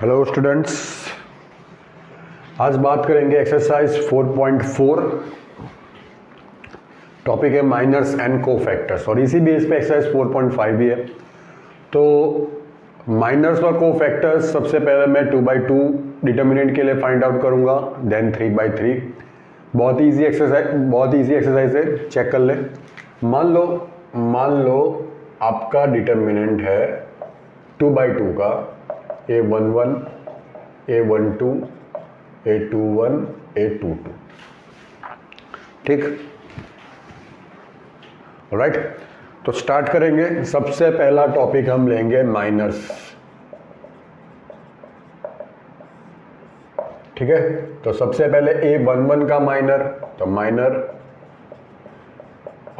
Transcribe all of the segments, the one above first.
Hello students, आज बात करेंगे एक्सरसाइज 4.4। टॉपिक है माइनर्स एंड कोफैक्टर्स और इसी बेस पे एक्सरसाइज 4.5 भी है। तो माइनर्स और कोफैक्टर्स सबसे पहले मैं 2/2 डिटर्मिनेंट के लिए फाइंड आउट करूंगा, देन 3/3। बहुत इजी एक्सरसाइज है, चेक कर ले। मान लो आपका डिटर्मिनेंट है 2/2 का A11, A12, A21, A22, ठीक। ऑलराइट, तो स्टार्ट करेंगे। सबसे पहला टॉपिक हम लेंगे माइनर्स, ठीक है। तो सबसे पहले A11 का माइनर, तो माइनर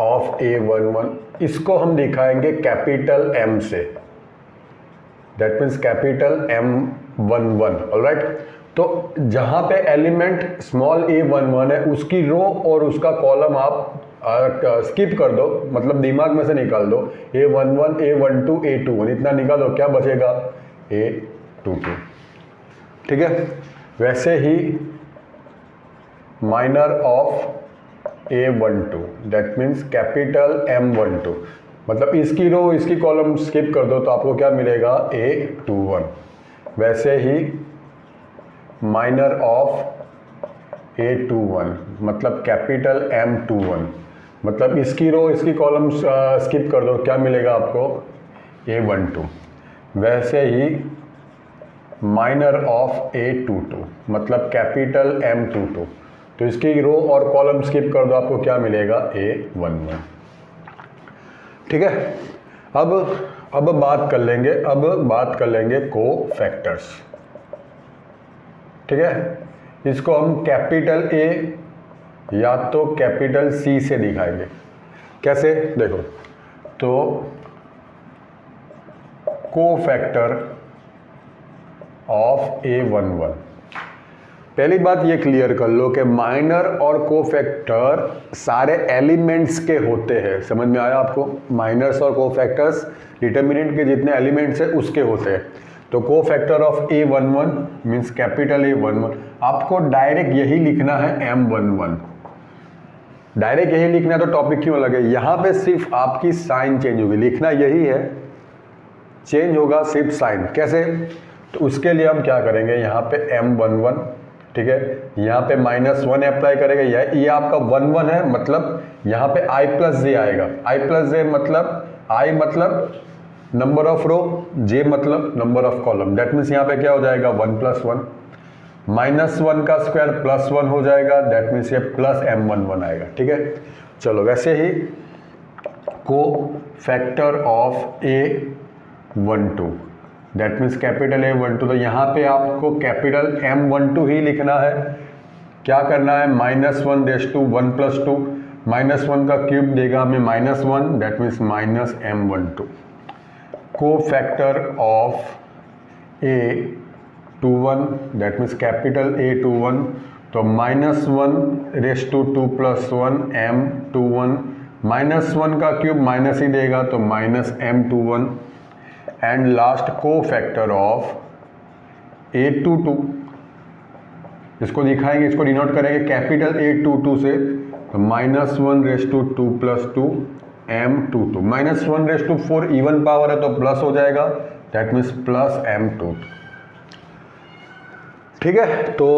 ऑफ A11 इसको हम दिखाएंगे कैपिटल M से, that means capital M11। Alright, तो जहां पे एलिमेंट स्मॉल a11 है उसकी रो और उसका कॉलम आप स्किप कर दो, मतलब दिमाग में से निकाल दो। A11, A12, A21 इतना निकालो, क्या बचेगा? A22, ठीक है। वैसे ही minor of A12 that means capital M12, मतलब इसकी रो इसकी कॉलम स्किप कर दो तो आपको क्या मिलेगा? A21। वैसे ही माइनर ऑफ A21 मतलब कैपिटल M21, मतलब इसकी रो इसकी कॉलम स्किप कर दो, क्या मिलेगा आपको? A12। वैसे ही माइनर ऑफ A22 मतलब कैपिटल M22, तो इसकी रो और कॉलम स्किप कर दो, आपको क्या मिलेगा? A11, ठीक है। अब बात कर लेंगे कोफैक्टर्स, ठीक है। इसको हम कैपिटल A या तो कैपिटल C से दिखाएंगे। कैसे? देखो, तो कोफैक्टर ऑफ A11, पहली बात ये क्लियर कर लो कि माइनर और कोफैक्टर सारे एलिमेंट्स के होते हैं। समझ में आया आपको? माइनर्स और कोफैक्टर्स डिटर्मिनेंट के जितने एलिमेंट्स हैं उसके होते हैं। तो cofactor of A11 means capital A11, आपको डायरेक्ट यही लिखना है M11। डायरेक्ट यही लिखना है तो टॉपिक क्यों लगे? यहाँ पे सिर्फ आपकी साइन चेंज होगी, लिखना यही है, चेंज होगा सिर्फ साइन। कैसे? तो उसके लिए हम क्या करेंगे, यहाँ पे M11, ठीक है, यहाँ पे -1 अप्लाई करेंगे। ये आपका 11 है, मतलब यहाँ पे I+J आएगा। I+J मतलब I मतलब नंबर ऑफ रो, J मतलब number of column, that means यहाँ पे क्या हो जाएगा? 1 + 1, -1 का स्क्वायर +1 हो जाएगा, दैट मीन्स ये प्लस M11 आएगा, ठीक है। चलो, वैसे ही को factor of A12 that means capital A12, तो यहाँ पे आपको कैपिटल M12 ही लिखना है। क्या करना है? -1 रेज़ टू 1 + 2, -1 का क्यूब देगा हमें -1, that means -M12। Cofactor of A21 that means capital A21, तो -1 रेज़ टू 2 + 1 M21, -1 का क्यूब माइनस ही देगा तो -M21। And last cofactor of A22, इसको दिखाएंगे, इसको डिनोट करेंगे कैपिटल A22 से, तो -1 raise to 2 + 2 M22, -1 raise to 4 even power है तो प्लस हो जाएगा, दैट मीन्स प्लस M22, ठीक है। तो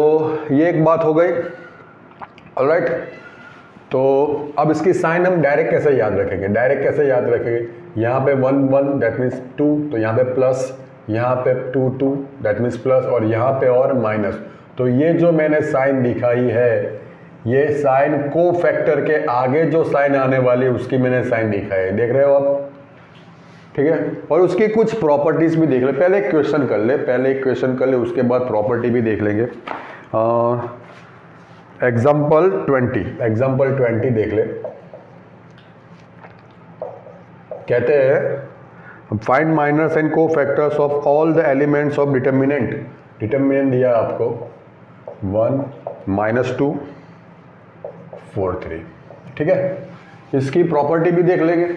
ये एक बात हो गई। ऑलराइट, तो अब इसकी साइन हम डायरेक्ट कैसे याद रखेंगे? यहाँ पे 1 1 दैट मीन्स 2, तो यहाँ पे प्लस, यहाँ पे 2 2 दैट मीन्स प्लस, और यहाँ पे और माइनस। तो ये जो मैंने साइन दिखाई है, ये साइन कोफैक्टर के आगे जो साइन आने वाली है उसकी मैंने साइन दिखाई है, देख रहे हो आप, ठीक है। और उसकी कुछ प्रॉपर्टीज भी देख ले। पहले एक क्वेश्चन कर ले, उसके बाद प्रॉपर्टी भी देख लेंगे। एग्जाम्पल 20 देख ले। कहते हैं find minors and cofactors of all the elements of determinant दिया आपको 1 -2 4 3, ठीक है। इसकी प्रॉपर्टी भी देख लेंगे।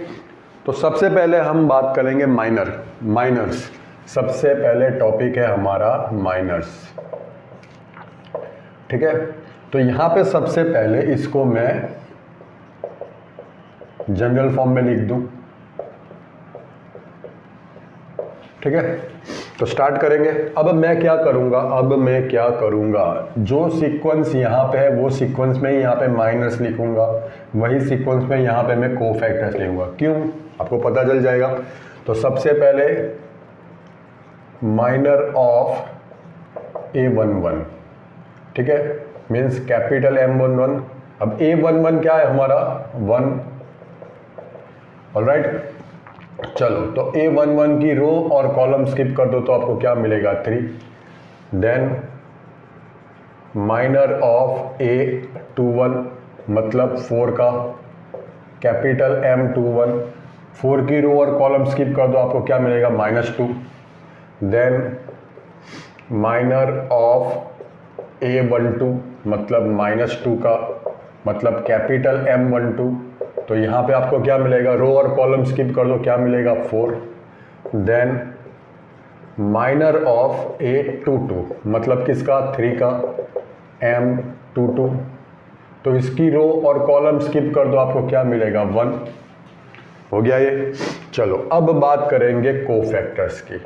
तो सबसे पहले हम बात करेंगे माइनर्स। सबसे पहले टॉपिक है हमारा माइनर्स, ठीक है। तो यहाँ पे सबसे पहले इसको मैं जनरल फॉर्म में लिख दूं, ठीक है। तो स्टार्ट करेंगे। अब मैं क्या करूंगा, जो सीक्वेंस यहाँ पे है वो सीक्वेंस में ही यहाँ पे माइनस लिखूंगा, वही सीक्वेंस में यहाँ पे मैं कोफैक्टर्स लिखूंगा। क्यों, आपको पता चल जाएगा। तो सबसे पहले माइनर ऑफ A11, ठीक है, मीन्स कैपिटल M11। अब A11 क्या है हमारा 1, ऑलराइट। चलो तो A11 की रो और कॉलम स्किप कर दो तो आपको क्या मिलेगा 3। देन माइनर ऑफ A21 मतलब 4 का कैपिटल M21, 4 की रो और कॉलम स्किप कर दो आपको क्या मिलेगा -2। देन माइनर ऑफ A12 मतलब -2 का मतलब कैपिटल M12, तो यहाँ पे आपको क्या मिलेगा, रो और कॉलम स्किप कर दो क्या मिलेगा 4। देन माइनर ऑफ A22 मतलब किसका 3 का M22, तो इसकी रो और कॉलम स्किप कर दो आपको क्या मिलेगा 1। हो गया ये। चलो अब बात करेंगे कोफैक्टर्स की।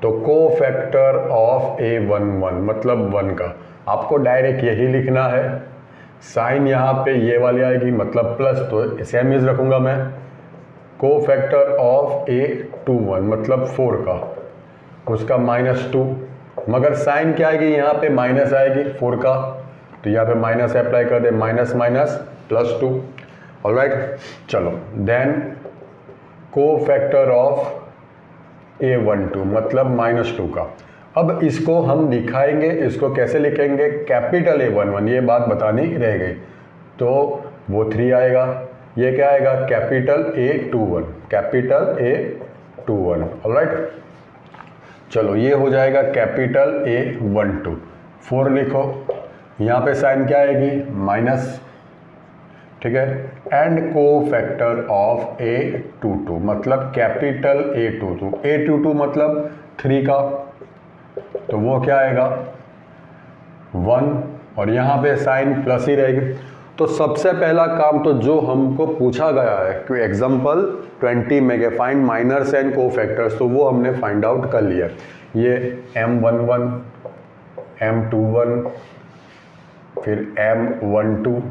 तो कोफैक्टर ऑफ A11 मतलब 1 का आपको डायरेक्ट यही लिखना है। साइन यहाँ पे ये वाली आएगी मतलब प्लस, तो सेम इज रखूंगा मैं। कोफैक्टर ऑफ A21 मतलब 4 का, उसका -2, मगर साइन क्या आएगी यहाँ पे माइनस आएगी 4 का, तो यहाँ पे माइनस अप्लाई कर दे, माइनस माइनस +2, ऑलराइट। चलो देन कोफैक्टर ऑफ A12 मतलब -2 का। अब इसको हम दिखाएंगे, इसको कैसे लिखेंगे, कैपिटल A11, ये बात बतानी रह गई। तो वो 3 आएगा, ये क्या आएगा capital A21, capital A21, alright. चलो ये हो जाएगा कैपिटल A12, 4 लिखो, यहाँ पे साइन क्या आएगी माइनस, ठीक है। एंड कोफैक्टर ऑफ A22 मतलब कैपिटल A22 मतलब 3 का, तो वो क्या आएगा 1, और यहाँ पे साइन प्लस ही रहेगी। तो सबसे पहला काम तो जो हमको पूछा गया है कि एग्जाम्पल 20 में फाइंड माइनर्स एंड कोफैक्टर्स, तो वो हमने फाइंड आउट कर लिया। ये M11, M21, फिर M12,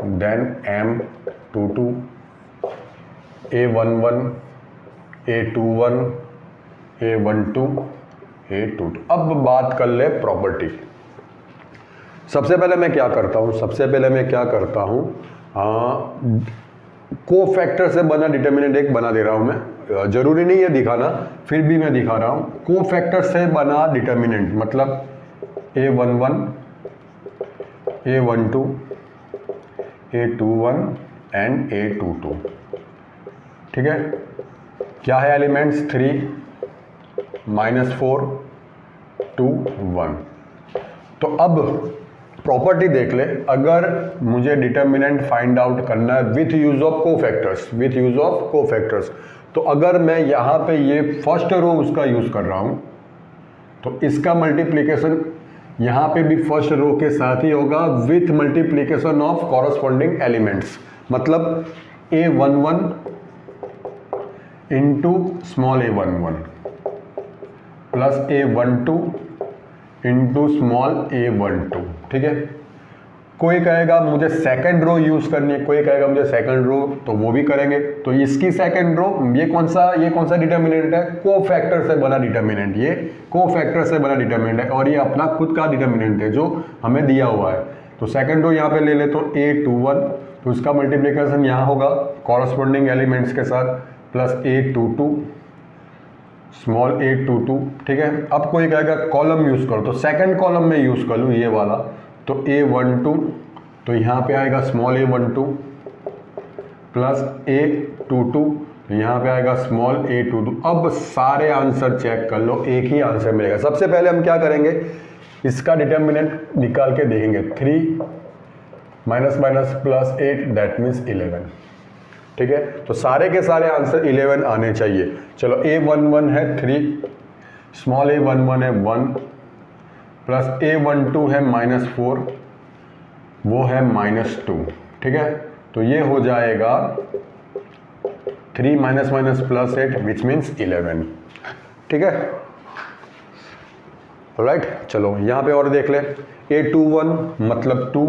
then M22, A11, A21, A12, A22। अब बात कर ले प्रॉपर्टी। सबसे पहले मैं क्या करता हूँ, कोफैक्टर से बना डिटर्मिनेंट एक बना दे रहा हूँ मैं, जरूरी नहीं है दिखाना, फिर भी मैं दिखा रहा हूँ। कोफैक्टर से बना डिटर्मिनेंट मतलब A11, A12, A21 and A22, ठीक है। क्या है एलिमेंट्स 3, -4, 2, 1। तो अब प्रॉपर्टी देख ले, अगर मुझे डिटर्मिनेंट फाइंड आउट करना है विथ यूज ऑफ कोफैक्टर्स, तो अगर मैं यहाँ पे ये फर्स्ट रो उसका यूज कर रहा हूँ, तो इसका मल्टीप्लिकेशन यहाँ पे भी फर्स्ट रो के साथ ही होगा with multiplication of corresponding elements, मतलब A11 into small A11 plus A12 into small A12, ठीक है। कोई कहेगा मुझे सेकंड रो यूज करनी है, कोई कहेगा मुझे सेकंड रो, तो वो भी करेंगे। तो इसकी सेकंड रो, ये कौन सा डिटर्मिनेंट है, कोफैक्टर से बना डिटर्मिनेंट, ये कोफैक्टर से बना डिटर्मिनेंट है, और ये अपना खुद का डिटर्मिनेंट है जो हमें दिया हुआ है। तो सेकंड रो यहाँ पे ले ले तो A21, तो इसका मल्टीप्लिकेशन यहाँ होगा कॉरस्पॉन्डिंग एलिमेंट्स के साथ, प्लस A22 स्मॉल A22, ठीक है। अब कोई कहेगा कॉलम यूज करो, तो सेकंड कॉलम में यूज कर लूँ ये वाला, तो A12, तो यहाँ पे आएगा स्मॉल A12 प्लस A22, तो यहाँ पे आएगा स्मॉल A22। अब सारे आंसर चेक कर लो, एक ही आंसर मिलेगा। सबसे पहले हम क्या करेंगे, इसका डिटर्मिनेंट निकाल के देखेंगे, 3 minus minus plus 8 that means 11। ठीक है, तो सारे के सारे आंसर 11 आने चाहिए। चलो A11 है 3, स्मॉल a11 है 1, प्लस A12 है -4, वो है -2, ठीक है, तो ये हो जाएगा 3 - +8 विच मीन्स 11, ठीक है, राइट। चलो यहाँ पे और देख ले, A21 मतलब 2,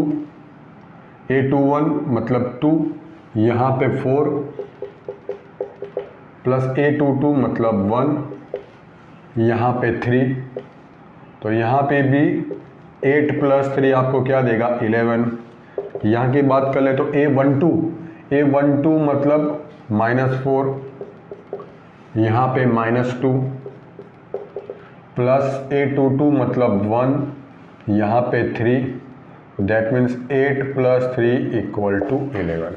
A21 मतलब 2, यहाँ पे 4, प्लस A22 मतलब 1, यहाँ पे 3, तो यहाँ पे भी 8 + 3 आपको क्या देगा 11। यहाँ की बात कर ले तो A12 मतलब -4, यहाँ पे -2, प्लस A22 मतलब 1, यहाँ पे 3, दैट मीन्स 8 + 3 = 11,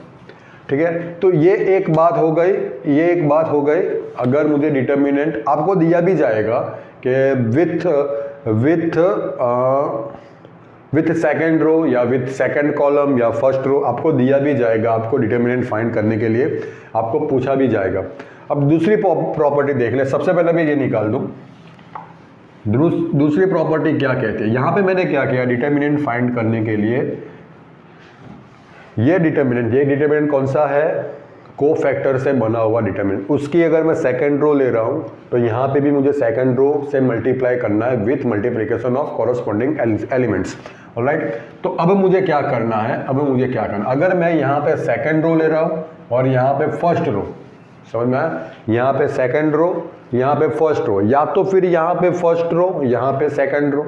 ठीक है। तो ये एक बात हो गई, ये एक बात हो गई। अगर मुझे डिटर्मिनेंट आपको दिया भी जाएगा कि विथ सेकंड रो या विथ सेकंड कॉलम या फर्स्ट रो आपको दिया भी जाएगा, आपको डिटर्मिनेंट फाइंड करने के लिए आपको पूछा भी जाएगा। अब दूसरी प्रॉपर्टी देख ले, सबसे पहले मैं ये निकाल दूं, दूसरी प्रॉपर्टी क्या कहती है। यहां पे मैंने क्या किया, डिटर्मिनेंट फाइंड करने के लिए ये डिटर्मिनेंट कौन सा है, कोफैक्टर से बना हुआ डिटर्मिनेंट, उसकी अगर मैं सेकंड रो ले रहा हूं तो यहां पे भी मुझे सेकंड रो से मल्टीप्लाई करना है with multiplication of corresponding elements, alright. तो अब मुझे क्या करना है, अगर मैं यहां पे सेकंड रो ले रहा हूं और यहां पे फर्स्ट रो, समझ में आया, यहाँ पे सेकंड रो, यहाँ पे फर्स्ट रो, या तो फिर यहाँ पे फर्स्ट रो, यहाँ पे सेकंड रो,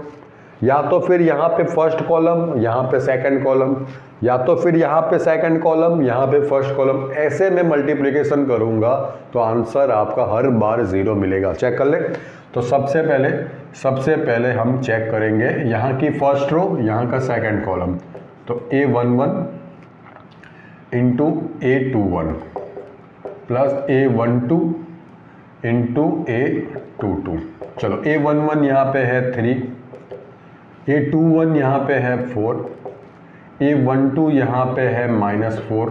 या तो फिर यहाँ पे फर्स्ट कॉलम, यहाँ पे सेकंड कॉलम, या तो फिर यहाँ पे सेकंड कॉलम, यहाँ पे फर्स्ट कॉलम, ऐसे में मल्टीप्लिकेशन करूँगा तो आंसर आपका हर बार 0 मिलेगा। चेक कर ले। तो सबसे पहले हम चेक करेंगे यहाँ की फर्स्ट रो, यहाँ का सेकंड कॉलम, तो A11 into A21 plus A12 into A22। चलो A11 यहाँ पे है 3, A21 यहाँ पे है 4, A12 यहाँ पे है -4,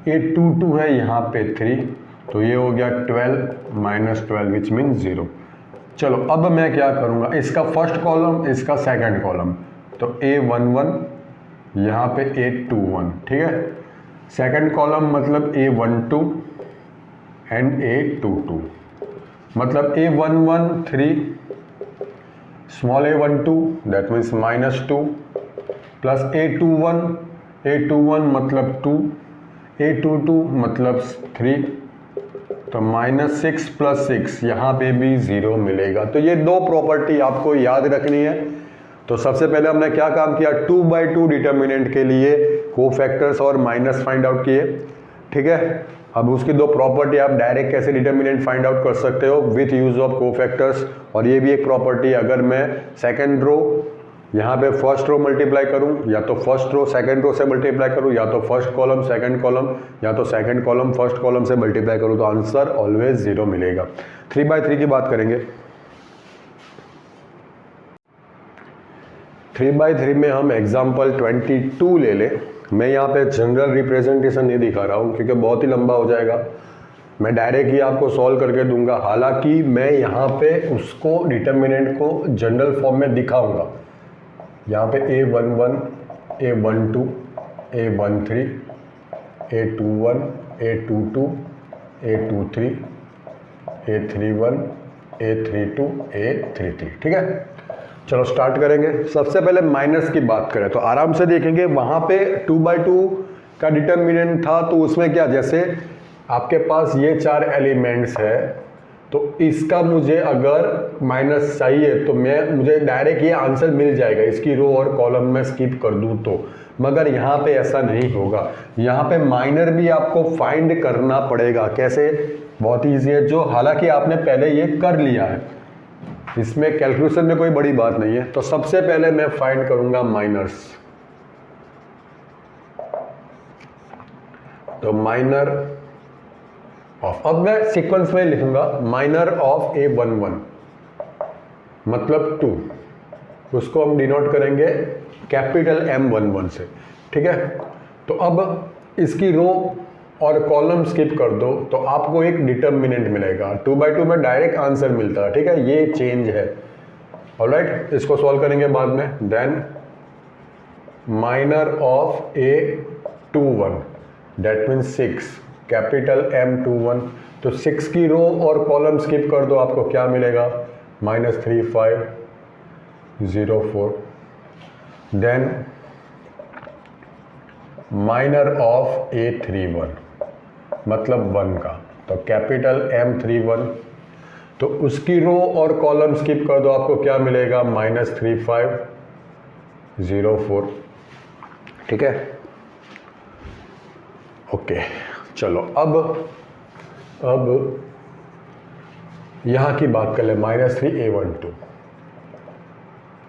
A22 है यहाँ पे 3, तो ये हो गया 12 - 12 विच मीन 0। चलो अब मैं क्या करूँगा, इसका फर्स्ट कॉलम, इसका सेकंड कॉलम, तो A11 यहाँ पे A21, ठीक है, सेकंड कॉलम मतलब A12 एंड A22, मतलब A11 3, small A12 that means -2, plus A21 मतलब 2, A22 मतलब 3, तो -6 + 6 यहाँ पे भी 0 मिलेगा। तो ये दो प्रॉपर्टी आपको याद रखनी है। तो सबसे पहले हमने क्या काम किया, 2/2 डिटर्मिनेंट के लिए कोफैक्टर्स और माइनस फाइंड आउट किए, ठीक है। अब उसकी दो प्रॉपर्टी आप डायरेक्ट कैसे डिटर्मिनेंट फाइंड आउट कर सकते हो, विथ यूज ऑफ कोफैक्टर्स। और ये भी एक प्रॉपर्टी, अगर मैं सेकंड रो यहाँ पे फर्स्ट रो मल्टीप्लाई करूँ, या तो फर्स्ट रो सेकंड रो से मल्टीप्लाई करूँ, या तो फर्स्ट कॉलम सेकंड कॉलम, या तो सेकंड कॉलम फर्स्ट कॉलम से मल्टीप्लाई करूँ, तो आंसर ऑलवेज 0 मिलेगा। 3/3 की बात करेंगे। 3/3 में हम एग्जाम्पल 22 ले लें। मैं यहाँ पे जनरल रिप्रेजेंटेशन नहीं दिखा रहा हूँ क्योंकि बहुत ही लंबा हो जाएगा, मैं डायरेक्ट ही आपको सॉल्व करके दूंगा। हालांकि मैं यहाँ पे उसको डिटर्मिनेंट को जनरल फॉर्म में दिखाऊंगा। यहाँ पे A11, A12, A13, A21, A22, A23, A31, A32, A33, ठीक है। चलो स्टार्ट करेंगे। सबसे पहले माइनस की बात करें तो आराम से देखेंगे, वहाँ पे 2/2 का डिटर्मिनेंट था, तो उसमें क्या, जैसे आपके पास ये 4 एलिमेंट्स है, तो इसका मुझे अगर माइनस चाहिए तो मुझे डायरेक्ट ये आंसर मिल जाएगा, इसकी रो और कॉलम में स्किप कर दूँ तो। मगर यहाँ पे ऐसा नहीं होगा, यहाँ पे माइनर भी आपको फाइंड करना पड़ेगा। कैसे, बहुत ईजी है, जो हालांकि आपने पहले ये कर लिया है, इसमें कैलकुलेशन में कोई बड़ी बात नहीं है। तो सबसे पहले मैं फाइंड करूंगा माइनर्स, तो माइनर ऑफ, अब मैं सीक्वेंस में लिखूंगा, माइनर ऑफ A11 मतलब 2, उसको हम डिनोट करेंगे कैपिटल M11 से, ठीक है। तो अब इसकी रो और कॉलम स्किप कर दो तो आपको एक डिटर्मिनेंट मिलेगा। 2/2 में डायरेक्ट आंसर मिलता है, ठीक है, ये चेंज है। ऑलराइट, इसको सॉल्व करेंगे बाद में। Then minor of A21 that means 6 capital M21, तो 6 की रो और कॉलम स्किप कर दो, आपको क्या मिलेगा -3504। देन माइनर ऑफ A31 मतलब 1 का, तो कैपिटल M31, तो उसकी रो और कॉलम स्किप कर दो, आपको क्या मिलेगा -3504, ठीक है। ओके, चलो अब यहाँ की बात कर ले, -3A12,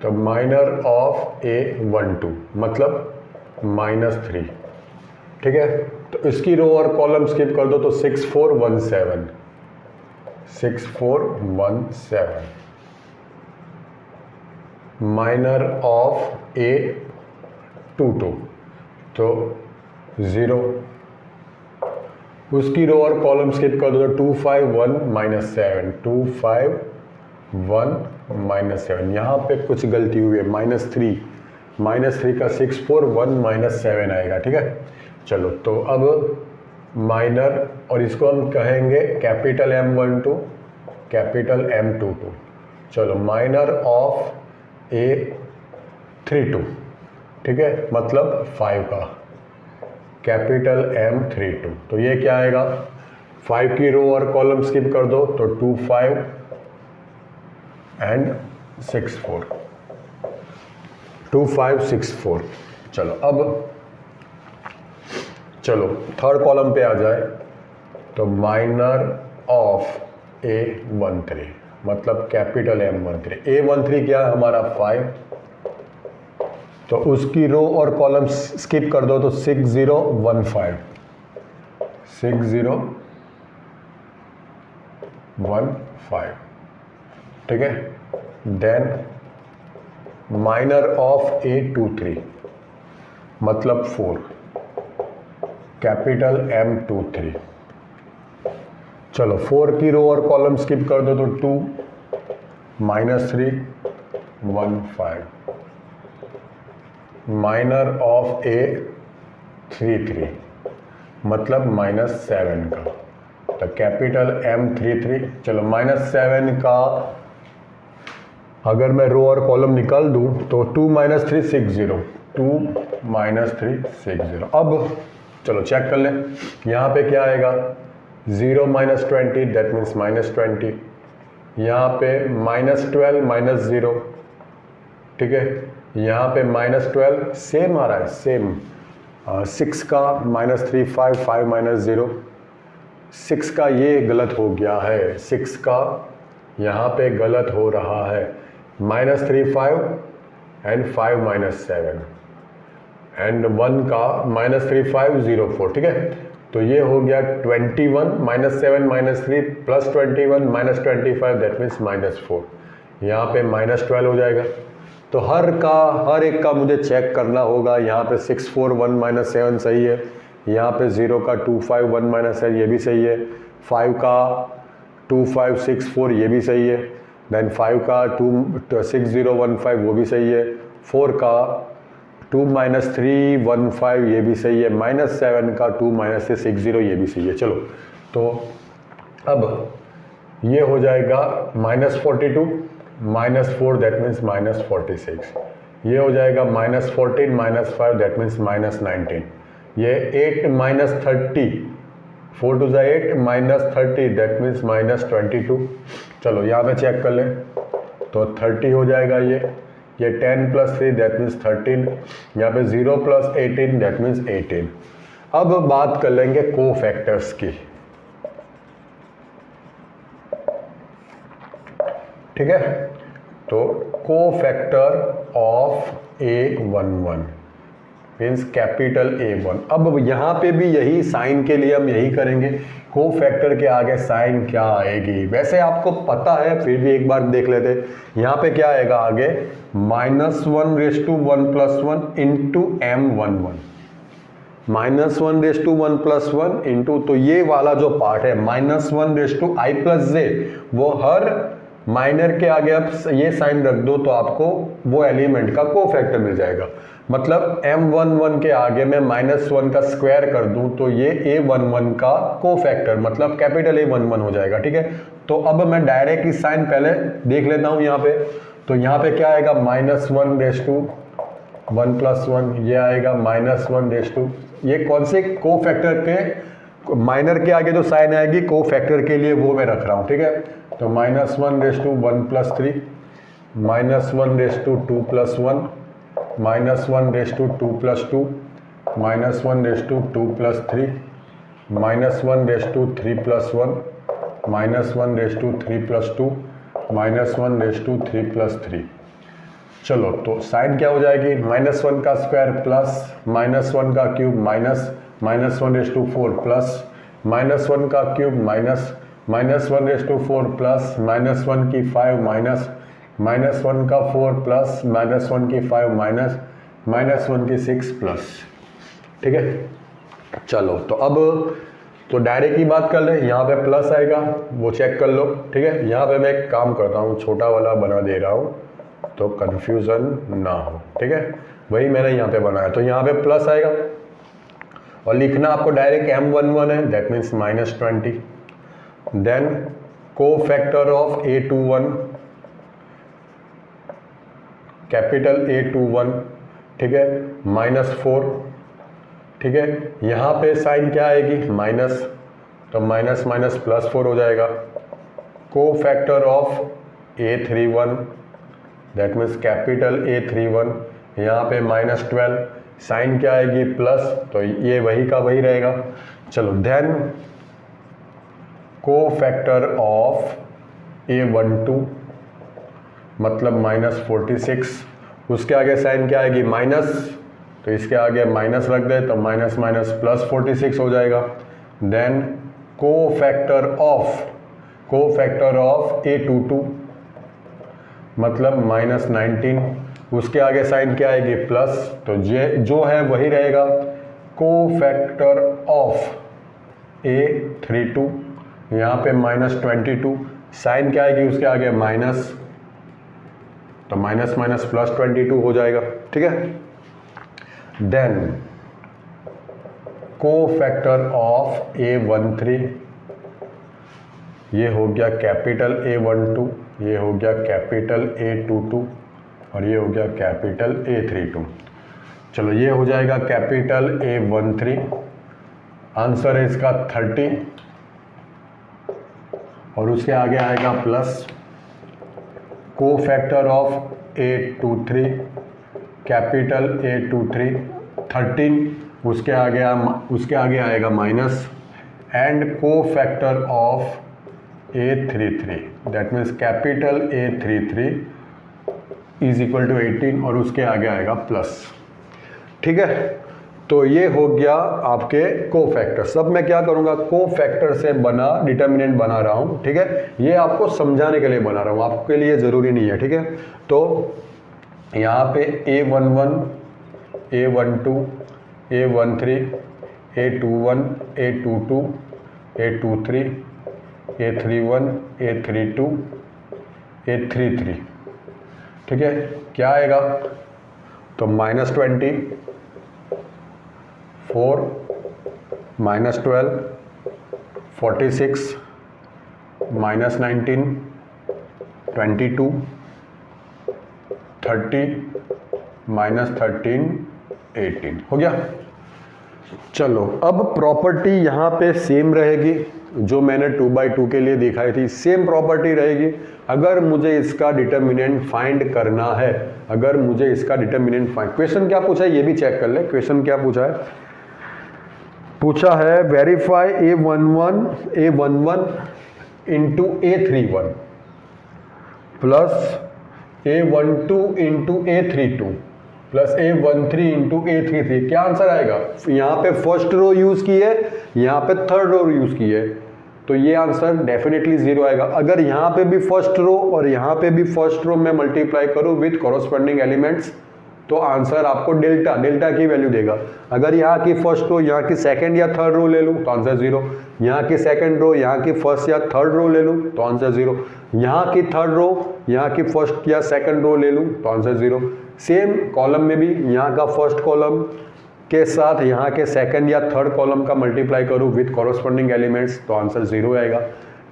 तो माइनर ऑफ A12 मतलब -3, ठीक है, तो इसकी रो और कॉलम स्किप कर दो तो 6417 माइनर ऑफ A22 तो 0, उसकी रो और कॉलम स्किप कर दो तो 251 -7 यहाँ पे कुछ गलती हुई है, -3 का 641 -7 आएगा, ठीक है। चलो तो अब माइनर, और इसको हम कहेंगे कैपिटल M12 कैपिटल M22, चलो माइनर ऑफ A32, ठीक है, मतलब 5 का कैपिटल M32, तो ये क्या आएगा 5 की रो और कॉलम स्किप कर दो तो 25 and 64 2564। चलो अब थर्ड कॉलम पे आ जाए तो माइनर ऑफ A13 मतलब कैपिटल M13, A13 क्या है हमारा 5, तो उसकी रो और कॉलम स्किप कर दो तो 6015 ठीक है। देन माइनर ऑफ A23 मतलब 4 कैपिटल M23, चलो 4 की रो और कॉलम स्किप कर दो तो 2 -315 माइनर ऑफ A33 मतलब -7 का, तो कैपिटल M33, चलो -7 का अगर मैं रो और कॉलम निकाल दूं तो 2 -360। अब चलो चेक कर लें, यहाँ पे क्या आएगा 0 -20 दैट मीन्स -20, यहाँ पे -12 -0, ठीक है, यहाँ पे -12 सेम आ रहा है, सेम 6 का -3 5 -0, 6 का ये गलत हो गया है, 6 का यहाँ पे गलत हो रहा है, -3 5 एंड 5 -7 एंड 1 का -3 5 0 4, ठीक है, तो ये हो गया 21 -7 -3 + 21 -25 दैट मीन्स -4, यहाँ पे -12 हो जाएगा। तो हर एक का मुझे चेक करना होगा, यहाँ पे 641 -7 सही है, यहाँ पे 0 का 251 -7 ये भी सही है, 5 का 2564 ये भी सही है, देन 5 का 6015 वो भी सही है, 4 का 2 -315 ये भी सही है, -7 का 2 -360 ये भी सही है। चलो तो अब ये हो जाएगा -42 -4 दैट मीन्स -46, ये हो जाएगा -14 -5 दैट मीन्स -19, ये 8 -30 4 2 8 -30 दैट मीन्स -22। चलो यहाँ पे चेक कर लें तो 30 हो जाएगा, ये 10 + 3 दैट मीन्स 13, यहाँ पे 0 + 18 दैट मीन्स 18। अब बात कर लेंगे कोफैक्टर्स की, ठीक है, तो cofactor of A11 means capital A1। अब यहाँ पे भी यही साइन के लिए हम यही करेंगे, कोफैक्टर के आगे साइन क्या आएगी, वैसे आपको पता है फिर भी एक बार देख लेते, यहाँ पे क्या आएगा आगे -1 + 1 + 1 × M11, -1 + 1 इंटू, तो ये वाला जो पार्ट है -1 वो हर माइनर के आगे आप ये साइन रख दो तो आपको वो एलिमेंट का कोफैक्टर मिल जाएगा। मतलब m11 के आगे मैं -1 का स्क्वायर कर दूं तो ये a11 का कोफैक्टर मतलब कैपिटल A11 हो जाएगा। ठीक है, तो अब मैं डायरेक्ट इस साइन पहले देख लेता हूं यहाँ पे। तो यहाँ पे क्या आएगा -1 + 1 ये आएगा -1 ये कौन से कोफैक्टर के माइनर के आगे जो साइन आएगी कोफैक्टर के लिए वो मैं रख रहा हूँ। ठीक है, तो -1 + 1 + 3 -1 + 2 + 1 -1 + 2 + 2 -1 + 2 + 3 -1 + 3 + 1 -1 + 3 + 2 -1 + 3 + 3। चलो तो साइन क्या हो जाएगी, -1 का स्क्वायर प्लस -1 का क्यूब माइनस -1/4 प्लस -1 का क्यूब माइनस -1/4 प्लस -1 की 5 माइनस -1 का 4 प्लस -1 की 5 माइनस -1 की 6 प्लस। ठीक है, चलो तो अब तो डायरेक्ट की बात कर ले, यहाँ पे प्लस आएगा वो चेक कर लो। ठीक है, यहाँ पे मैं एक काम करता हूँ छोटा वाला बना दे रहा हूँ तो कंफ्यूजन ना हो। ठीक है, वही मैंने यहाँ पे बनाया, तो यहाँ पे प्लस आएगा और लिखना आपको डायरेक्ट m11 है that means -20। Then cofactor of A21 capital A21। ठीक है, -4। ठीक है, यहाँ पे साइन क्या आएगी माइनस, तो माइनस माइनस +4 हो जाएगा। Cofactor of A31 that means capital A31, यहाँ पे -12, साइन क्या आएगी प्लस, तो ये वही का वही रहेगा। चलो देन कोफैक्टर ऑफ A12 मतलब -46, उसके आगे साइन क्या आएगी माइनस, तो इसके आगे माइनस रख दे तो माइनस माइनस +46 हो जाएगा। देन कोफैक्टर ऑफ A22 मतलब -19, उसके आगे साइन क्या आएगी प्लस, तो ये जो है वही रहेगा। कोफैक्टर ऑफ A32 यहाँ पे -22, साइन क्या आएगी उसके आगे माइनस, तो माइनस माइनस +22 हो जाएगा। ठीक है, देन कोफैक्टर ऑफ A13 ये हो गया कैपिटल A12, ये हो गया कैपिटल A22 और ये हो गया कैपिटल A32। चलो ये हो जाएगा कैपिटल A13, आंसर है इसका 30 और उसके आगे आएगा plus. Cofactor of A23 capital A23 13, उसके आगे आएगा minus. And cofactor of A33 that means capital A33 is equal to 18 और उसके आगे आएगा प्लस। ठीक है, तो ये हो गया आपके कोफैक्टर। सब मैं क्या करूँगा, कोफैक्टर से बना डिटर्मिनेंट बना रहा हूँ। ठीक है, ये आपको समझाने के लिए बना रहा हूँ, आपके लिए ज़रूरी नहीं है। ठीक है, तो यहाँ पे A11 A12 A13 A21 A22 A23 A31 A32 A33। ठीक है, क्या आएगा, तो -20 4 -12 46 -19 22 30 -13 18 हो गया। चलो अब प्रॉपर्टी यहाँ पे सेम रहेगी जो मैंने 2/2 के लिए दिखाई थी, सेम प्रॉपर्टी रहेगी। अगर मुझे इसका डिटर्मिनेंट फाइंड करना है, अगर मुझे इसका डिटर्मिनेंट फाइंड, क्वेश्चन क्या पूछा है ये भी चेक कर ले। क्वेश्चन क्या पूछा है, पूछा है verify A11 into A31 plus A12 into A32 plus A13 into A33। क्या आंसर आएगा, यहाँ पे फर्स्ट रो यूज की है, यहाँ पे थर्ड रो यूज की है, तो ये आंसर डेफिनेटली 0 आएगा। अगर यहाँ पे भी फर्स्ट रो और यहाँ पे भी फर्स्ट रो में मल्टीप्लाई करूँ विथ कॉरस्पॉन्डिंग एलिमेंट्स तो आंसर आपको डेल्टा की वैल्यू देगा। अगर यहाँ की फर्स्ट रो यहाँ की सेकंड या थर्ड रो ले लूँ तो आंसर 0, यहाँ की सेकंड रो यहाँ की फर्स्ट या थर्ड रो ले लूँ तो आंसर 0, यहाँ की थर्ड रो यहाँ की फर्स्ट या सेकंड रो ले लूँ तो आंसर 0। सेम कॉलम में भी यहाँ का फर्स्ट कॉलम के साथ यहाँ के सेकंड या थर्ड कॉलम का मल्टीप्लाई करूँ विथ कॉरस्पॉन्डिंग एलिमेंट्स तो आंसर 0 आएगा।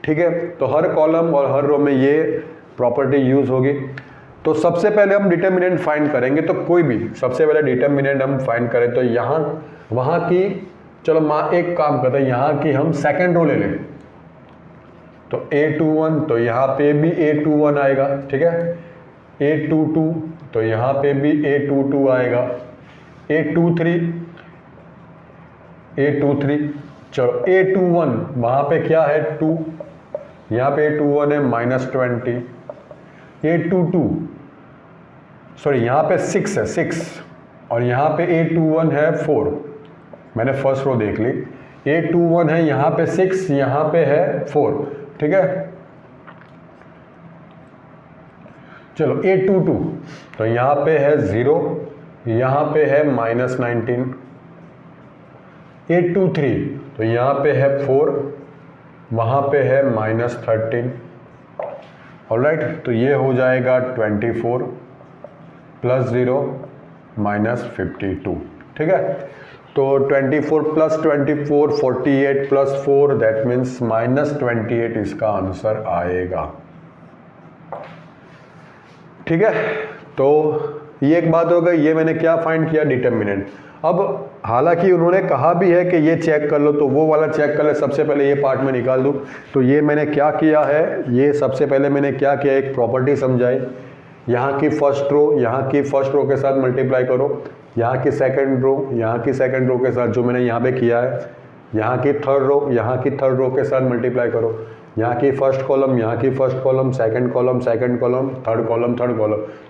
ठीक है, तो हर कॉलम और हर रो में ये प्रॉपर्टी यूज होगी। तो सबसे पहले हम डिटर्मिनेंट फाइंड करेंगे, तो कोई भी सबसे पहले डिटर्मिनेंट हम फाइंड करें तो यहाँ वहाँ की, चलो एक काम करते हैं, यहाँ की हम सेकंड रो ले लें तो A21, तो यहाँ पे भी A21 आएगा। ठीक है, A22 तो यहाँ पे भी A22 आएगा, A23 चलो A21 वहाँ पे क्या है 2, यहाँ पे A21 है -20, A22 सॉरी यहाँ पे 6 है 6 और यहाँ पे A21 है 4, मैंने फर्स्ट रो देख ली, A21 है यहाँ पे 6 यहाँ पे है 4। ठीक है, चलो A22 तो यहाँ पे है 0, यहाँ पे है -19, A23 तो यहाँ पे है 4, वहाँ पे है -13। ऑलराइट, तो ये हो जाएगा 24 + 0 -52। ठीक है, तो 24 + 24 48 + 4 दैट मीन्स -28 इसका आंसर आएगा। ठीक है, तो ये एक बात हो गई, ये मैंने क्या फाइंड किया डिटर्मिनेंट। अब हालांकि उन्होंने कहा भी है कि ये चेक कर लो, तो वो वाला चेक कर ले, सबसे पहले ये पार्ट में निकाल दूँ। तो ये मैंने क्या किया है, ये सबसे पहले मैंने क्या किया, एक प्रॉपर्टी समझाई, यहाँ की फर्स्ट रो के साथ मल्टीप्लाई करो, यहाँ की सेकंड रो के साथ जो मैंने यहाँ पे किया है, यहाँ की थर्ड रो के साथ मल्टीप्लाई करो, यहाँ की first column, second column, third column,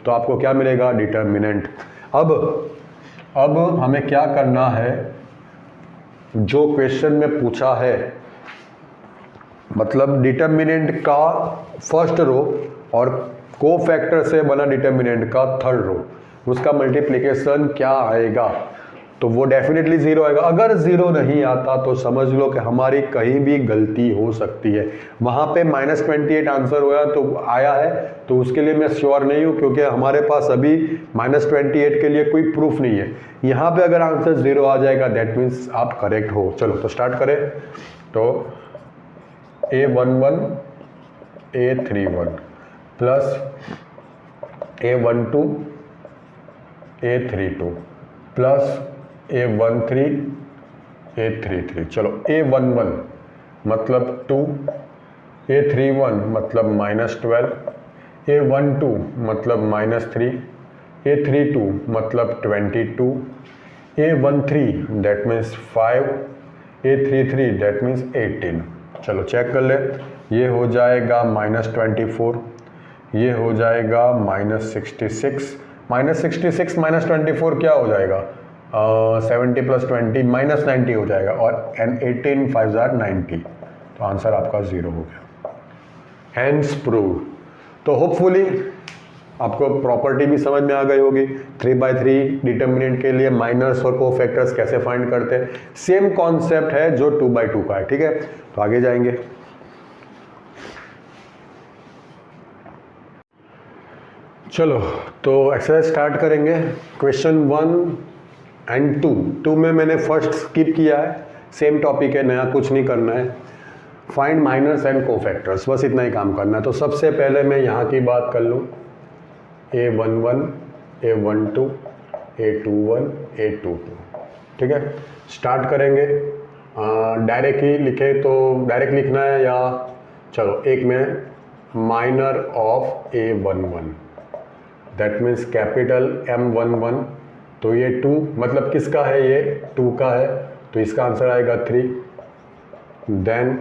तो आपको क्या मिलेगा डिटर्मिनेंट। अब हमें क्या करना है, जो क्वेश्चन में पूछा है, मतलब डिटर्मिनेंट का फर्स्ट रो और कोफैक्टर से बना डिटर्मिनेंट का थर्ड रो, उसका मल्टीप्लिकेशन क्या आएगा, तो वो डेफिनेटली 0 आएगा। अगर 0 नहीं आता तो समझ लो कि हमारी कहीं भी गलती हो सकती है। वहाँ पे -28 आंसर आया है, तो उसके लिए मैं श्योर नहीं हूँ, क्योंकि हमारे पास अभी -28 के लिए कोई प्रूफ नहीं है। यहाँ पे अगर आंसर 0 आ जाएगा दैट मीन्स आप करेक्ट हो। चलो तो स्टार्ट करें, तो A11 A31 plus A12 A32 plus A13 A33। चलो A11 मतलब 2, A31 मतलब -12, A12 मतलब -3, A32 मतलब 22, A13 that means 5, A33 that means 18। चलो चेक कर ले, ये हो जाएगा -24, ये हो जाएगा -66, -24 क्या हो जाएगा, 70 + 20 -90 हो जाएगा, और 18 5 are 90, तो आंसर आपका 0 हो गया। Hence prove. तो होपफुली आपको प्रॉपर्टी भी समझ में आ गई होगी। 3/3 डिटर्मिनेंट के लिए माइनर्स और कोफैक्टर्स कैसे फाइंड करते हैं, सेम कॉन्सेप्ट है जो 2/2 का है। ठीक है, तो आगे जाएंगे। चलो तो एक्सरसाइज स्टार्ट करेंगे। क्वेश्चन 1 एंड 2 में मैंने फर्स्ट स्किप किया है, सेम टॉपिक है, नया कुछ नहीं करना है। फाइंड माइनर्स एंड कोफैक्टर्स, बस इतना ही काम करना है। तो सबसे पहले मैं यहाँ की बात कर लूँ, A11 A12 A21 A22। ठीक है, स्टार्ट करेंगे। डायरेक्ट ही लिखे तो डायरेक्ट लिखना है, या चलो एक में minor of A11 that means capital M11, तो ये 2 मतलब किसका है, ये 2 का है, तो इसका आंसर आएगा 3। Then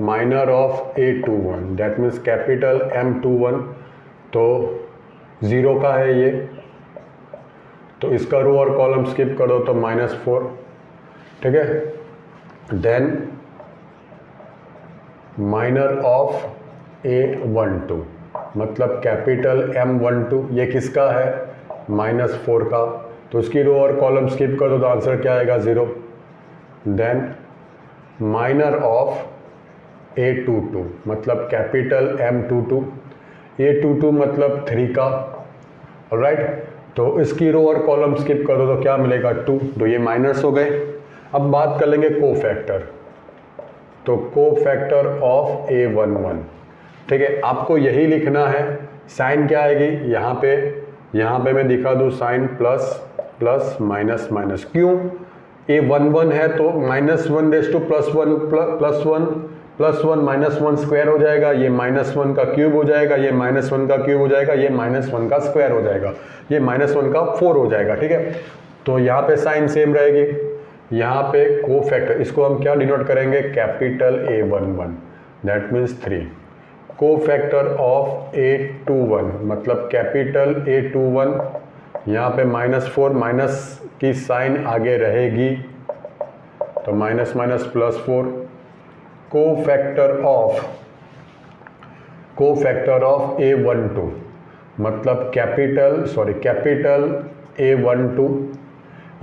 minor of A21 that means capital M21, तो 0 का है ये, तो इसका रो और कॉलम स्किप कर दो तो -4। ठीक है, देन माइनर ऑफ A12 मतलब कैपिटल M12, ये किसका है, -4 का, तो उसकी रो और कॉलम स्किप कर दो तो आंसर क्या आएगा 0। देन माइनर ऑफ A22 मतलब कैपिटल M22, A22 मतलब 3 का, राइट। तो इसकी रो और कॉलम स्किप कर दो तो क्या मिलेगा 2, तो ये माइनस हो गए। अब बात कर लेंगे कोफैक्टर, तो कोफैक्टर ऑफ A11, ठीक है, आपको यही लिखना है। साइन क्या आएगी यहाँ पे मैं दिखा दूँ, sign plus plus minus minus, क्यों, A11 है तो -1 रेज़ टू +1 -1 स्क्वायर हो जाएगा, ये -1 का क्यूब हो जाएगा, ये -1 का क्यूब हो जाएगा, ये -1 का स्क्वायर हो जाएगा, ये -1 का 4 हो जाएगा, ठीक है। तो यहाँ पे साइन सेम रहेगी। यहाँ पे कोफैक्टर, इसको हम क्या डिनोट करेंगे, capital A11, that means 3। Cofactor of A21 मतलब कैपिटल A21, यहाँ पे -4, माइनस की साइन आगे रहेगी तो minus minus +4। Cofactor of A12 मतलब कैपिटल A12,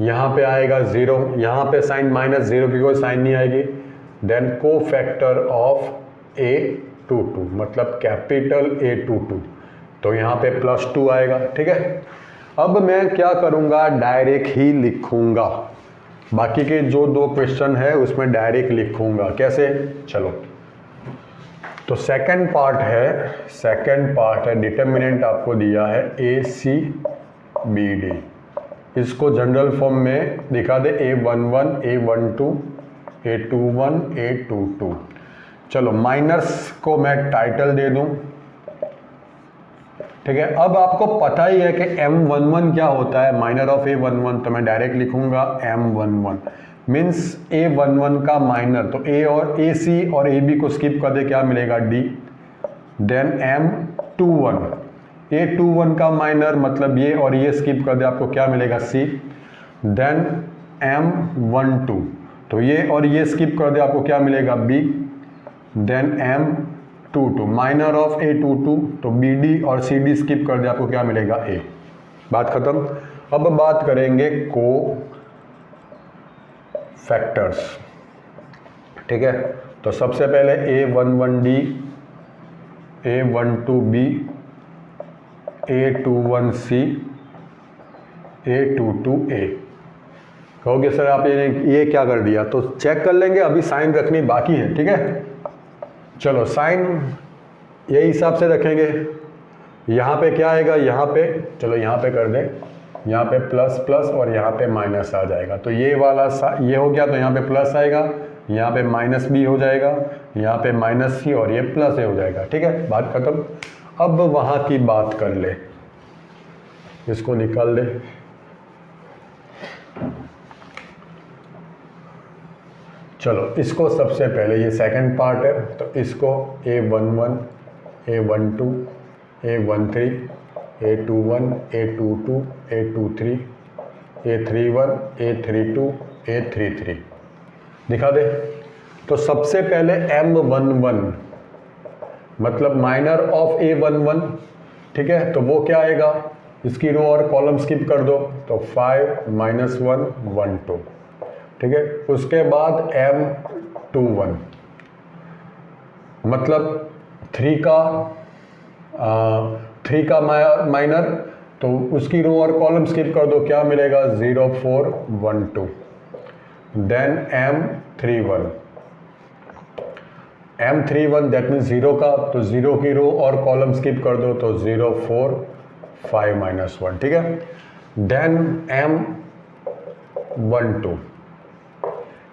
यहाँ पे आएगा 0, यहाँ पे साइन -0 की कोई साइन नहीं आएगी। देन कोफैक्टर ऑफ A22 मतलब कैपिटल A22, तो यहाँ पे +2 आएगा, ठीक है। अब मैं क्या करूँगा, डायरेक्ट ही लिखूँगा, बाकी के जो 2 क्वेश्चन है उसमें डायरेक्ट लिखूँगा। कैसे, चलो, तो सेकंड पार्ट है डिटर्मिनेंट आपको दिया है ACBD, इसको जनरल फॉर्म में दिखा दे, A11 A12 A21 A22। चलो माइनर्स को मैं टाइटल दे दूं, ठीक है। अब आपको पता ही है कि M11 क्या होता है, माइनर ऑफ A11, तो मैं डायरेक्ट लिखूंगा M11 मीन्स A11 का माइनर, तो A और AC और AB को स्किप कर दे, क्या मिलेगा D। देन M21, A21 का माइनर मतलब ये और ये स्किप कर दे, आपको क्या मिलेगा C। देन M12, तो ये और ये स्किप कर दे, आपको क्या मिलेगा B। Then M22, minor of A22, तो BD और CD स्किप कर दे, आपको क्या मिलेगा A। बात खत्म। अब बात करेंगे को फैक्टर्स, ठीक है। तो सबसे पहले A11D, A12B, A21C, A22A। कहोगे सर आप ये क्या कर दिया, तो चेक कर लेंगे, अभी साइन रखनी बाकी है, ठीक है। चलो साइन यही हिसाब से रखेंगे। यहाँ पे क्या आएगा, यहाँ पे चलो यहाँ पे कर दें, यहाँ पे प्लस प्लस और यहाँ पे माइनस आ जाएगा, तो ये वाला ये हो गया, तो यहाँ पे प्लस आएगा, यहाँ पे माइनस भी हो जाएगा, यहाँ पे -C और ये +A हो जाएगा, ठीक है। बात खत्म। अब वहाँ की बात कर ले, इसको निकाल दे। चलो इसको सबसे पहले, ये सेकंड पार्ट है, तो इसको A11 A12 A13 A21 A22 A23 A31 A32 A33 दिखा दे। तो सबसे पहले M11 मतलब माइनर ऑफ A11, ठीक है, तो वो क्या आएगा, इसकी रो और कॉलम स्किप कर दो, तो 5 -1 1 2, ठीक है। उसके बाद M21 मतलब 3 का माइनर, तो उसकी रो और कॉलम स्किप कर दो, क्या मिलेगा 0 4 1 2। देन M31 दैट मीन्स 0 का, तो 0 की रो और कॉलम स्किप कर दो, तो 0 4 5 -1, ठीक है। देन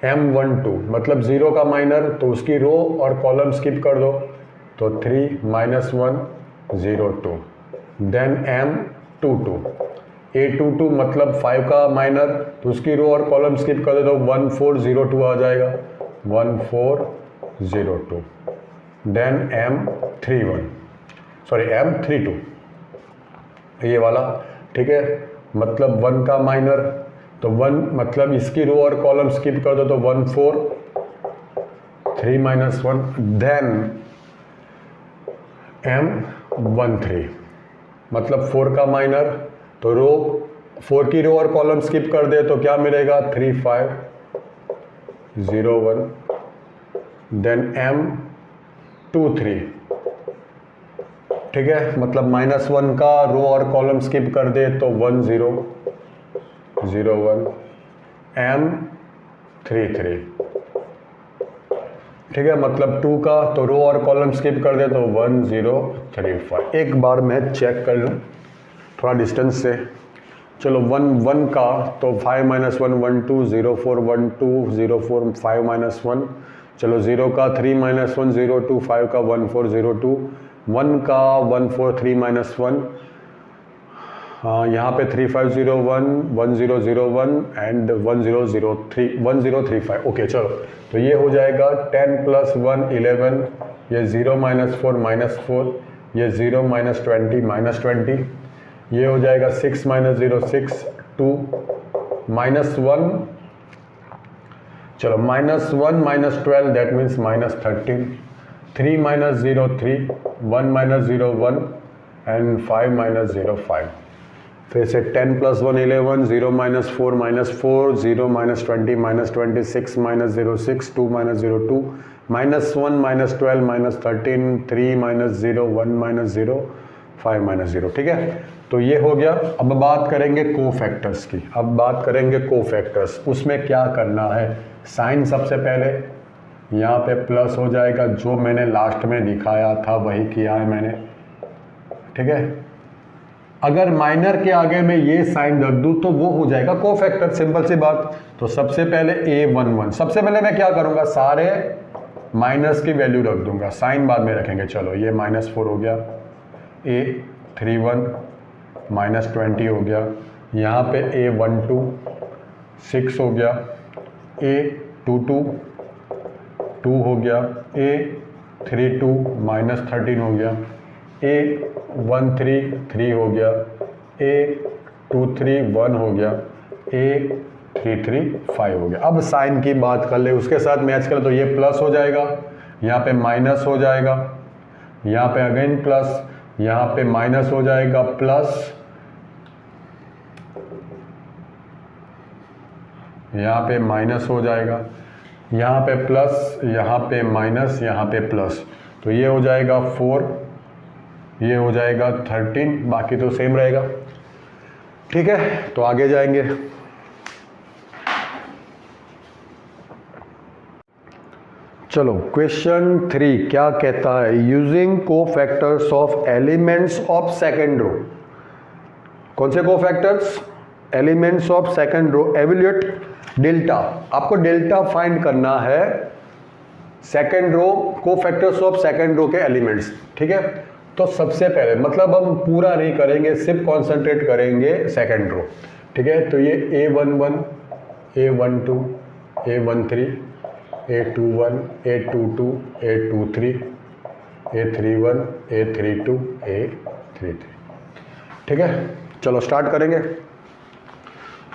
M12 मतलब 0 का माइनर, तो उसकी रो और कॉलम स्किप कर दो, तो 3 -1 0 2। देन A22 मतलब 5 का माइनर, तो उसकी रो और कॉलम स्किप कर दो, तो 1 4 0 2 आ जाएगा, 1 4 0 2। देन M32 ये वाला, ठीक है, मतलब 1 का माइनर, तो 1 मतलब इसकी रो और कॉलम स्किप कर दो, तो 1 4 3 -1। देन M13 मतलब 4 का माइनर, तो रो 4 की रो और कॉलम स्किप कर दे तो क्या मिलेगा 3 5 0 1, देन m 2 3, ठीक है, मतलब -1 का रो और कॉलम स्किप कर दे तो 1 0 0 1, m 3 3, ठीक है, मतलब 2 का तो रो और कॉलम स्किप कर दे तो 1 0 3 5। एक बार मैं चेक कर लूँ थोड़ा डिस्टेंस से, चलो 1 1 का तो 5 -1 1 2 0 4 1 2 0 4 5 -1, चलो 0 का 3 -1 0 2 5 का 1 4 0 2, 1 का 1 4 3 -1, हाँ यहाँ पे 3 5 0 1 1 0 0 1 एंड 1 0 0 3 1 0 3 5। ओके चलो, तो ये हो जाएगा 10 + 1 11, ये 0 -4 -4, ये 0 -20 -20, ये हो जाएगा 6 -0 6 2 -1, चलो -1 -12 दैट मीन्स -13, 3 -0 3, 1 -0 1 एंड 5 -0 5। फिर से 10 + 1 11, 0 -4 -4, 0 -20 -20, 6 -0 6, 2 -0 2, -1 -12 -13, 3 -0 1 -0 5 -0, ठीक है। तो ये हो गया। अब बात करेंगे कोफैक्टर्स की, अब बात करेंगे कोफैक्टर्स। उसमें क्या करना है, साइन सबसे पहले यहाँ पे प्लस हो जाएगा, जो मैंने लास्ट में दिखाया था वही किया है मैंने, ठीक है। अगर माइनर के आगे में ये साइन रख दूं तो वो हो जाएगा कोफैक्टर, सिंपल सी बात। तो सबसे पहले A11, सबसे पहले मैं क्या करूंगा, सारे माइनस की वैल्यू रख दूंगा, साइन बाद में रखेंगे। चलो ये -4 हो गया, A31 -20 हो गया, यहाँ पे A12 6 हो गया, A22 2 हो गया, A32 -13 हो गया, A13 3 हो गया, A23 1 हो गया, A33 5 हो गया। अब साइन की बात कर ले, उसके साथ मैच कर तो ये प्लस हो जाएगा, यहाँ पे माइनस हो जाएगा, यहाँ पे अगेन प्लस, यहाँ पे माइनस हो जाएगा प्लस, यहाँ पे माइनस हो जाएगा, यहाँ पे प्लस, यहाँ पे माइनस, यहाँ पे प्लस। तो ये हो जाएगा 4, ये हो जाएगा 13, बाकी तो सेम रहेगा, ठीक है। तो आगे जाएंगे। चलो क्वेश्चन 3 क्या कहता है, using cofactors of elements of second row. कौन से cofactors, elements of second row, evaluate delta. आपको डेल्टा फाइंड करना है second row, cofactors of second row के एलिमेंट्स, ठीक है। तो सबसे पहले मतलब हम पूरा नहीं करेंगे, सिर्फ कॉन्सेंट्रेट करेंगे सेकेंड रो, ठीक है। तो ये A11 A12 A13 A21 A22 A23 A31 A32 A33, ठीक है। चलो स्टार्ट करेंगे।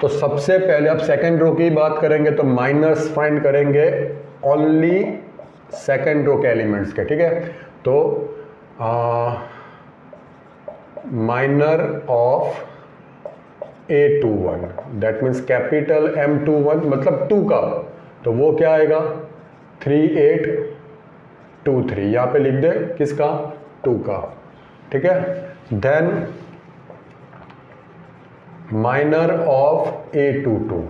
तो सबसे पहले अब सेकेंड रो की बात करेंगे तो माइनस फाइंड करेंगे ओनली सेकेंड रो के एलिमेंट्स के, ठीक है। तो minor of A21 that means capital M21 मतलब 2 का, तो वो क्या आएगा 3 8 2 3, यहाँ पे लिख दे किसका, 2 का, ठीक है। देन माइनर ऑफ A22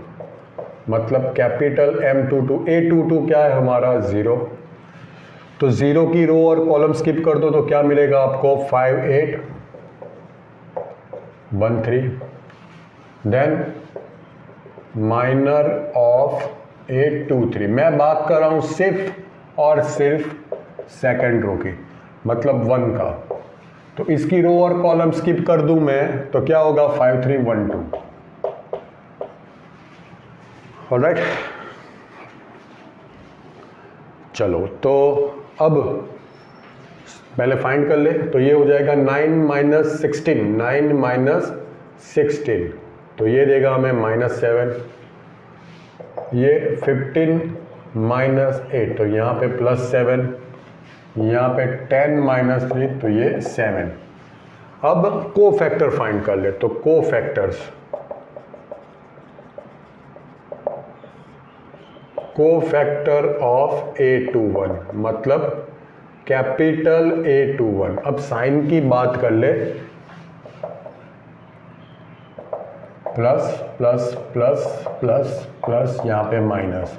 मतलब कैपिटल M22, A22 क्या है हमारा 0, तो 0 की रो और कॉलम स्किप कर दो तो क्या मिलेगा आपको 5 8 1 3। देन माइनर ऑफ A23, मैं बात कर रहा हूं सिर्फ और सिर्फ सेकेंड रो की, मतलब 1 का, तो इसकी रो और कॉलम स्किप कर दूं मैं तो क्या होगा 5 3 1 2। ऑलराइट, चलो तो अब पहले फाइंड कर ले, तो ये हो जाएगा 9 - 16, 9 - 16, तो ये देगा हमें -7, ये 15 - 8, तो यहाँ पे +7, यहाँ पे 10 - 3, तो ये 7। अब को फैक्टर फाइंड कर ले, तो को फैक्टर्स, को फैक्टर ऑफ A21 मतलब कैपिटल A21। अब साइन की बात कर ले, plus plus plus plus plus, यहाँ पे माइनस।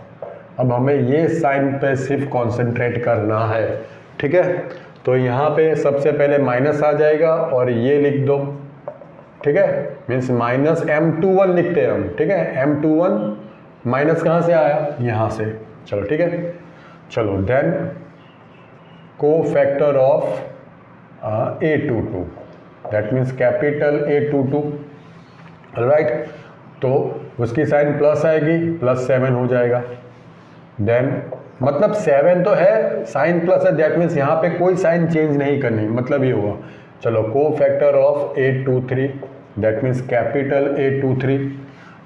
अब हमें ये साइन पे सिर्फ कंसंट्रेट करना है, ठीक है। तो यहाँ पे सबसे पहले माइनस आ जाएगा और ये लिख दो, ठीक है, मीन्स माइनस M21 लिखते हैं हम, ठीक है। M21 माइनस कहाँ से आया, यहाँ से, चलो ठीक है। चलो देन को factor of A22, that means capital A22, right. तो उसकी साइन प्लस आएगी, +7 हो जाएगा। देन मतलब 7 तो है, साइन प्लस है, दैट मीन्स यहाँ पे कोई साइन चेंज नहीं करनी, मतलब ये हुआ। चलो को factor of A23, that means capital A23,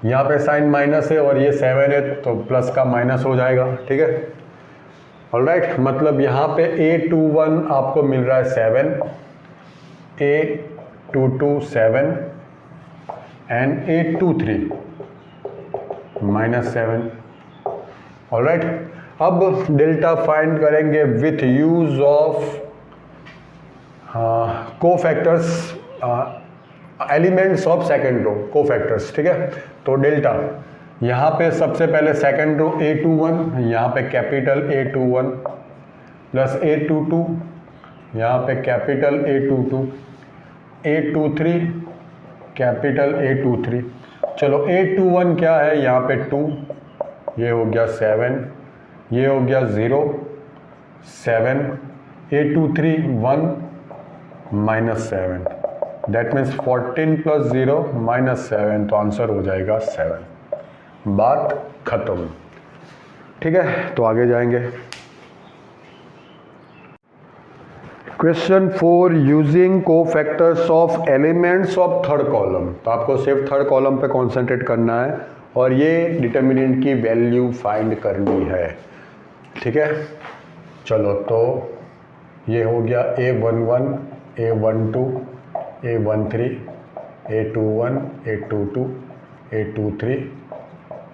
यहाँ पे साइन माइनस है और ये 7 है तो प्लस का माइनस हो जाएगा, ठीक है, ऑलराइट। मतलब यहाँ पे A21 आपको मिल रहा है 7, A22 7 एंड A23 -7, ऑलराइट। अब डेल्टा फाइंड करेंगे with use of cofactors, elements of second row, cofactors, ठीक है। तो डेल्टा यहाँ पे सबसे पहले सेकेंड रो A21, यहाँ पे कैपिटल A21 प्लस A22, यहाँ पे capital A22, A23 capital A23। चलो A21 क्या है, यहाँ पे 2, ये हो गया 7, ये हो गया 0 7, A23 1 -7, दैट मीन्स 14 + 0 -7, तो आंसर हो जाएगा 7। बात खत्म, ठीक है। तो आगे जाएंगे। Question 4, using cofactors of elements of third column. तो आपको सिर्फ थर्ड कॉलम पे कॉन्सेंट्रेट करना है और ये डिटर्मिनेंट की वैल्यू फाइंड करनी है, ठीक है। चलो तो ये हो गया A11, A12, A13, A21, A22, A23,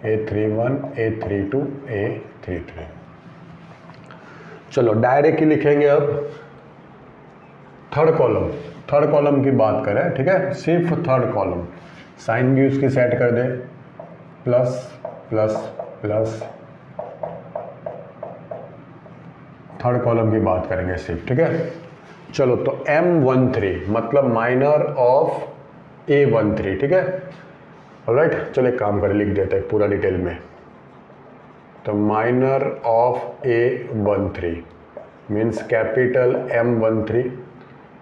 A31, A32, A33। चलो डायरेक्टली लिखेंगे अब थर्ड कॉलम। थर्ड कॉलम की बात करें, ठीक है, सिर्फ थर्ड कॉलम, साइन भी उसकी सेट कर दे, plus plus plus, third column की बात करेंगे सिर्फ, ठीक है। चलो तो M13 मतलब माइनर ऑफ A13, ठीक है, ऑलराइट। चलो एक काम करें, लिख देते हैं पूरा डिटेल में। तो minor of A13 means capital M13,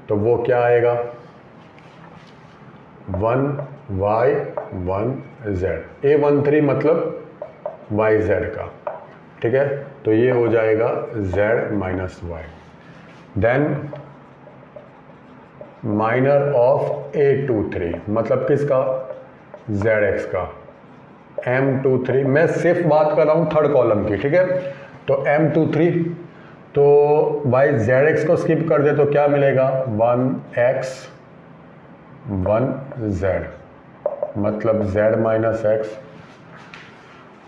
तो वो क्या आएगा 1y 1z, A13 मतलब yz का, ठीक है। तो ये हो जाएगा z - y। Then minor of A23 मतलब किसका, zx का, M23। मैं सिर्फ बात कर रहा हूँ थर्ड कॉलम की, ठीक है। तो M23, तो बाई zx को स्किप कर दे तो क्या मिलेगा 1x 1z मतलब z - x,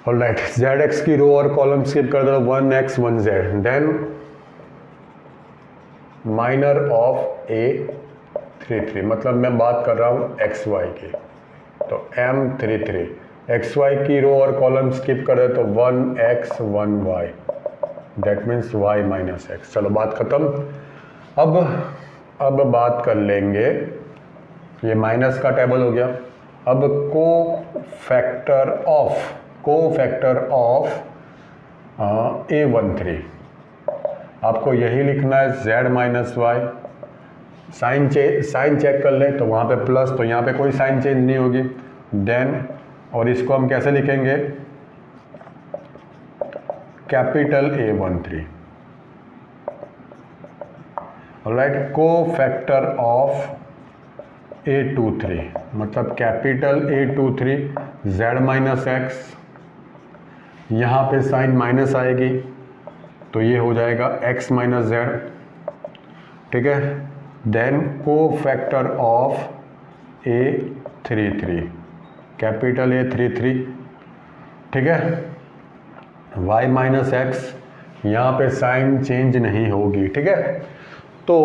ऑलराइट। zx की रो और कॉलम स्किप कर दो 1x 1z। Then minor of A33 मतलब मैं बात कर रहा हूँ xy की, तो M33, xy की रो और कॉलम स्किप कर दे तो 1x 1y, that means y - x। चलो बात खत्म। अब बात कर लेंगे, ये माइनस का टेबल हो गया। अब को फैक्टर ऑफ A13, आपको यही लिखना है z - y। साइन चेक कर ले तो वहाँ पे प्लस, तो यहाँ पे कोई साइन चेंज नहीं होगी। देन और इसको हम कैसे लिखेंगे, कैपिटल A13, ऑलराइट। को फैक्टर ऑफ A23 मतलब कैपिटल A23 z - x, यहाँ पे साइन माइनस आएगी तो ये हो जाएगा x - z, ठीक है। Then cofactor of A 33, capital A 33, ठीक है। y माइनस एक्स, यहाँ पे साइन चेंज नहीं होगी, ठीक है। तो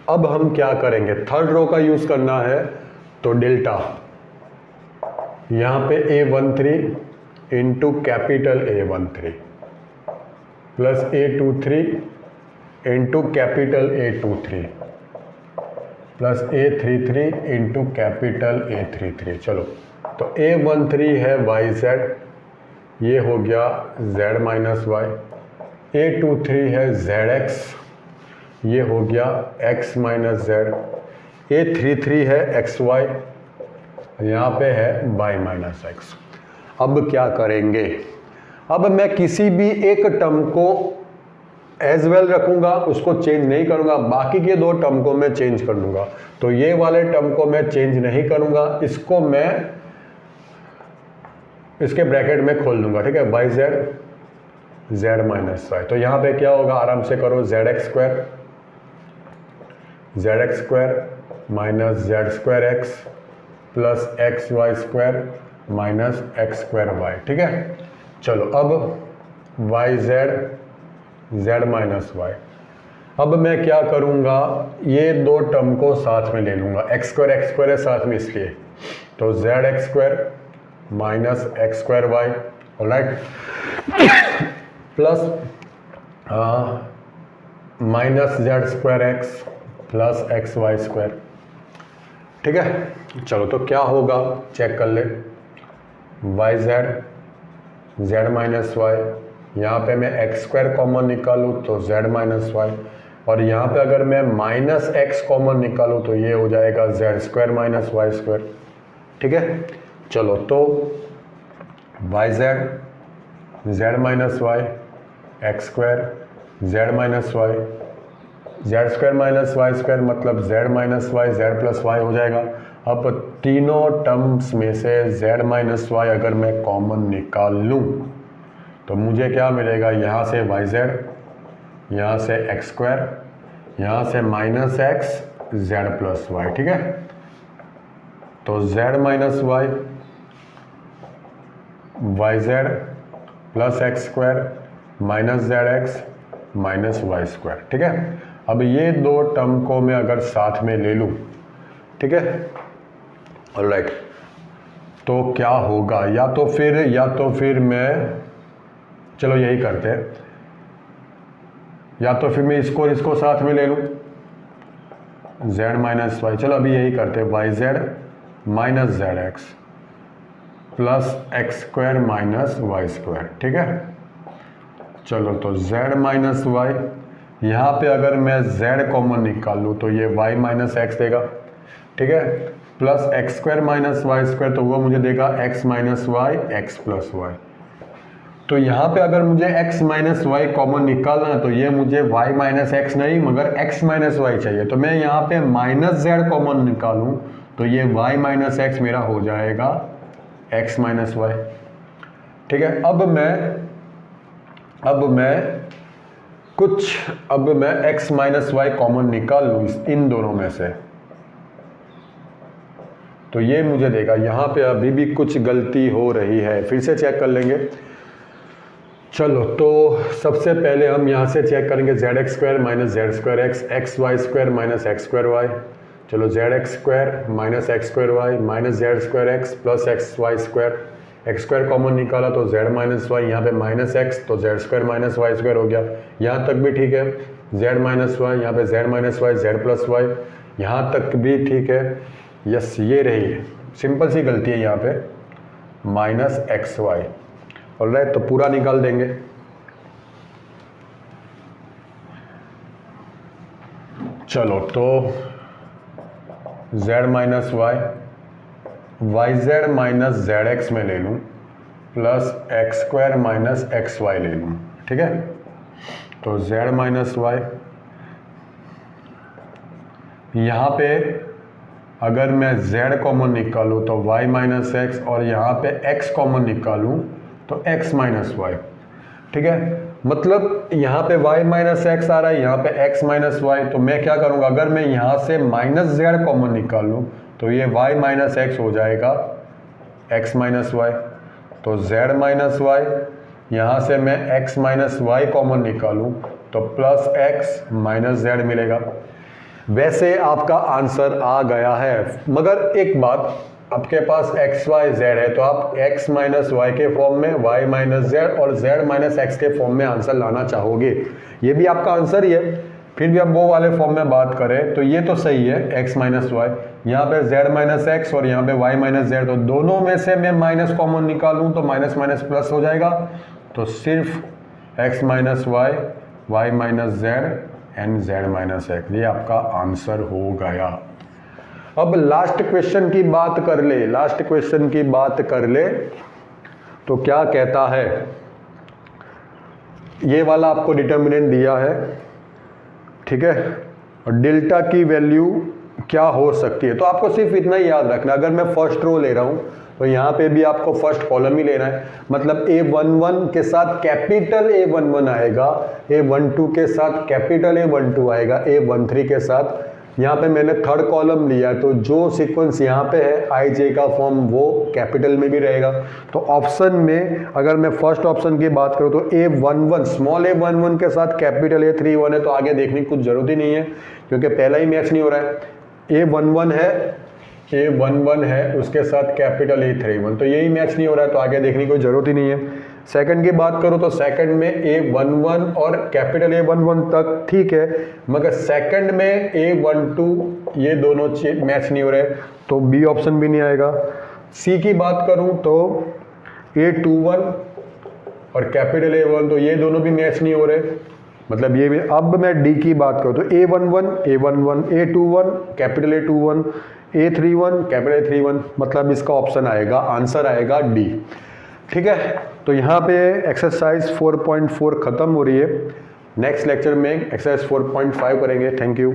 अब हम क्या करेंगे, थर्ड रो का यूज करना है, तो डेल्टा यहाँ पे A13 into capital A13 plus A23 into capital A23 plus A33 into capital A33। चलो, तो A13 है YZ, ये हो गया Z माइनस वाई। A23 है ZX, ये हो गया X माइनस Z। A33 है XY, यहाँ पे है Y माइनस X। अब क्या करेंगे, अब मैं किसी भी एक टर्म को एज वेल रखूंगा, उसको चेंज नहीं करूंगा, बाकी के दो टर्म को मैं चेंज कर लूंगा। तो ये वाले टर्म को मैं चेंज नहीं करूंगा, इसको मैं इसके ब्रैकेट में खोल दूंगा, ठीक है। वाई जेड माइनस वाई, तो यहाँ पे क्या होगा, आराम से करो, z x square minus Z square x plus x Y square minus x square y, ठीक है। चलो, अब वाई जेड माइनस वाई, अब मैं क्या करूँगा, ये दो टर्म को साथ में ले लूँगा, एक्स स्क्वायर है साथ में, इसलिए तो z x square minus x square y, alright, plus minus Z square x plus x Y square, ठीक है। चलो, तो क्या होगा चेक कर ले, वाई जेड माइनस वाई, यहाँ पे मैं एक्स स्क्वायर कॉमन निकालूँ तो जेड माइनस वाई, और यहाँ पे अगर मैं माइनस एक्स कॉमन निकालूँ तो ये हो जाएगा Z square minus Y square, ठीक है। चलो, तो Y Z minus Y X square Z minus Y, Z square minus Y square मतलब Z minus Y Z plus Y हो जाएगा। अब तीनों टर्म्स में से जेड माइनस वाई अगर मैं कॉमन निकाल लूँ तो मुझे क्या मिलेगा, यहाँ से वाई जेड, यहाँ से एक्स स्क्वायर, यहाँ से minus x z plus y, ठीक है। तो Z minus y y Z plus x square minus z x minus Y square, ठीक है। अब ये दो टर्म को मैं अगर साथ में ले लूँ, ठीक है, ऑलराइट, तो क्या होगा, या तो फिर मैं, चलो यही करते हैं, या तो फिर मैं इसको साथ में ले लूँ, जेड माइनस वाई, चलो अभी यही करते हैं, y Z minus z x plus x square minus Y square, ठीक है। चलो, तो जेड माइनस वाई, यहाँ पे अगर मैं जेड कॉमन निकाल लूँ तो ये वाई माइनस एक्स देगा, ठीक है, plus x square minus Y square, तो वो मुझे देगा x minus Y x plus y. तो यहाँ पे अगर मुझे x माइनस वाई कॉमन निकालना है तो ये मुझे y माइनस एक्स नहीं मगर x माइनस वाई चाहिए, तो मैं यहाँ पे माइनस जेड कॉमन निकालूँ तो ये y माइनस एक्स मेरा हो जाएगा x माइनस वाई, ठीक है। अब मैं x माइनस वाई कॉमन निकाल लूँ इन दोनों में से, तो ये मुझे देगा, यहाँ पे अभी भी कुछ गलती हो रही है, फिर से चेक कर लेंगे। चलो, तो सबसे पहले हम यहाँ से चेक करेंगे, Z x square minus Z square X, X Y square minus x square Y, चलो Z x square minus x square Y minus Z square x plus x Y square, X square common निकाला तो Z minus Y, यहाँ पे minus X तो Z square minus Y square हो गया, यहाँ तक भी ठीक है, जेड माइनस वाई, यहाँ पे z minus Y Z plus y, यहाँ तक भी ठीक है, यस, ये रही सिंपल सी गलती है यहाँ पे, माइनस एक्स वाई, ऑलराइट, तो पूरा निकाल देंगे। चलो, तो z minus Y Z minus z x में ले लूँ plus x square minus x y ले लूँ, ठीक है। तो z माइनस वाई, यहाँ पे अगर मैं z कॉमन निकालूँ तो y माइनस एक्स और यहाँ पे x कॉमन निकालूँ तो x माइनस वाई, ठीक है। मतलब यहाँ पे y माइनस एक्स आ रहा है, यहाँ पे x माइनस वाई। तो मैं क्या करूँगा, अगर मैं यहाँ से माइनस जेड कॉमन निकाल लूँ तो ये y माइनस एक्स हो जाएगा x माइनस वाई। तो z माइनस वाई, यहाँ से मैं x माइनस वाई कॉमन निकालूँ तो प्लस x माइनस जेड मिलेगा। वैसे आपका आंसर आ गया है, मगर एक बात, आपके पास x y z है तो आप x माइनस वाई के फॉर्म में, y माइनस जेड और z माइनस एक्स के फॉर्म में आंसर लाना चाहोगे। ये भी आपका आंसर ही है, फिर भी आप वो वाले फॉर्म में बात करें तो ये तो सही है x माइनस वाई, यहाँ पे z माइनस एक्स और यहाँ पे y माइनस जेड। तो दोनों में से मैं माइनस कॉमन निकालूँ तो माइनस माइनस प्लस हो जाएगा। तो सिर्फ x minus y, y minus z and z minus x, ये आपका आंसर हो गया। अब लास्ट क्वेश्चन की बात कर ले, लास्ट क्वेश्चन की बात कर ले तो क्या कहता है, ये वाला आपको डिटर्मिनेंट दिया है, ठीक है, और डेल्टा की वैल्यू क्या हो सकती है। तो आपको सिर्फ इतना ही याद रखना, अगर मैं फर्स्ट रो ले रहा हूँ तो यहाँ पे भी आपको फर्स्ट कॉलम ही लेना है। मतलब A11 के साथ कैपिटल A11 आएगा, A12 के साथ कैपिटल A12 आएगा, A13 के साथ, यहाँ पे मैंने थर्ड कॉलम लिया तो जो सीक्वेंस यहाँ पे है आई जे का फॉर्म वो कैपिटल में भी रहेगा। तो ऑप्शन में अगर मैं फर्स्ट ऑप्शन की बात करूँ तो A11 स्मॉल A11 के साथ कैपिटल A31 है, तो आगे देखने की कुछ जरूरत ही नहीं है क्योंकि पहला ही मैच नहीं हो रहा है। A11 है उसके साथ कैपिटल A31, तो यही मैच नहीं हो रहा है तो आगे देखने की कोई जरूरत ही नहीं है। सेकंड की बात करूँ तो सेकंड में A11 और कैपिटल A11 तक ठीक है, मगर सेकंड में A12 ये दोनों मैच नहीं हो रहे तो बी ऑप्शन भी नहीं आएगा। सी की बात करूँ तो A21 और कैपिटल A1 तो ये दोनों भी मैच नहीं हो रहे, मतलब ये भी। अब मैं डी की बात करूँ तो A11 A21 capital A21 A31 capital A31, मतलब इसका ऑप्शन आएगा, आंसर आएगा डी। ठीक है, तो यहाँ पे एक्सरसाइज 4.4 खत्म हो रही है। नेक्स्ट लेक्चर में एक्सरसाइज 4.5 करेंगे। Thank you.